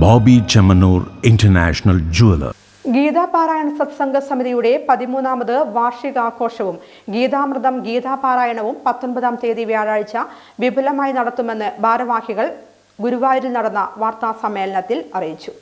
Bobby Chemmanur international jeweller. ഗീതാപാരായണ സത്സംഗ സമിതിയുടെ 13ാമത് വാർഷികാഘോഷവും ഗീതാമൃതം ഗീതാപാരായണവും 19-ാം തീയതി വ്യാഴാഴ്ച വിപുലമായി നടത്തുമെന്ന് ഭാരവാഹികൾ ഗുരുവായൂരിൽ നടന്ന വാർത്താസമ്മേളനത്തിൽ അറിയിച്ചു.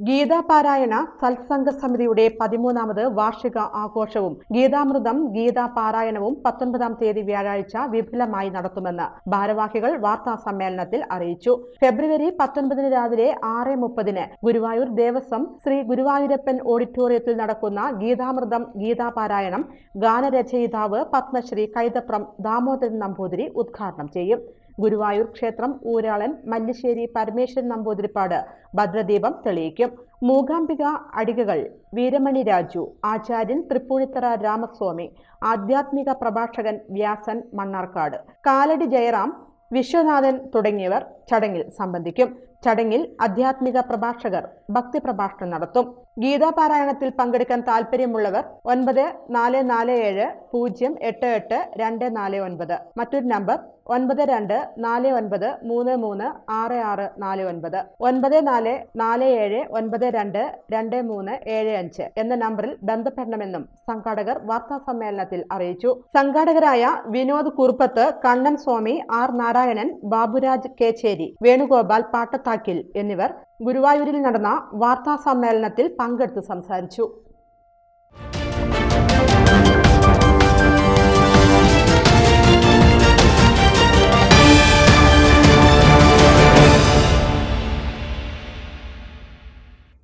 ഗീതാപാരായണ സത്സംഗ സമിതിയുടെ 13ാമത് വാർഷിക ആഘോഷവും ഗീതാമൃതം ഗീതാപാരായണവും 19-ാം തീയതി വ്യാഴാഴ്ച വിപുലമായി നടത്തുമെന്ന് ഭാരവാഹികൾ വാർത്താസമ്മേളനത്തിൽ അറിയിച്ചു. ഫെബ്രുവരി 19 രാവിലെ 6:30 ഗുരുവായൂർ ദേവസ്വം ശ്രീ ഗുരുവായൂരപ്പൻ ഓഡിറ്റോറിയത്തിൽ നടക്കുന്ന ഗീതാമൃതം ഗീതാപാരായണം ഗാനരചയിതാവ് പത്മശ്രീ കൈതപ്രം ദാമോദരൻ നമ്പൂതിരി ഉദ്ഘാടനം ചെയ്യും. ഗുരുവായൂർ ക്ഷേത്രം ഊരാളൻ മല്ലിശ്ശേരി പരമേശ്വരൻ നമ്പൂതിരിപ്പാട് ഭദ്രദീപം തെളിയിക്കും. മൂകാംബിക അടികകൾ വീരമണി രാജു, ആചാര്യൻ തൃപ്പൂണിത്തറ രാമസ്വാമി, ആധ്യാത്മിക പ്രഭാഷകൻ വ്യാസൻ മണ്ണാർക്കാട്, കാലടി ജയറാം, വിശ്വനാഥൻ തുടങ്ങിയവർ ചടങ്ങിൽ സംബന്ധിക്കും. ചടങ്ങിൽ ആധ്യാത്മിക പ്രഭാഷകർ ഭക്തി പ്രഭാഷണം നടത്തും. ഗീതാപാരായണത്തിൽ പങ്കെടുക്കാൻ താൽപ്പര്യമുള്ളവർ 9480882449, മറ്റൊരു നമ്പർ 9249336649, 9447922375 എന്ന നമ്പറിൽ ബന്ധപ്പെടണമെന്നും സംഘാടകർ വാർത്താസമ്മേളനത്തിൽ അറിയിച്ചു. സംഘാടകരായ വിനോദ് കുറുപ്പത്ത്, കണ്ണൻ സ്വാമി, ആർ നാരായണൻ, ബാബുരാജ് കേച്ചേരി, വേണുഗോപാൽ പാട്ടത്താക്കിൽ എന്നിവർ ഗുരുവായൂരിൽ നടന്ന വാർത്താസമ്മേളനത്തിൽ പങ്കെടുത്ത് സംസാരിച്ചു.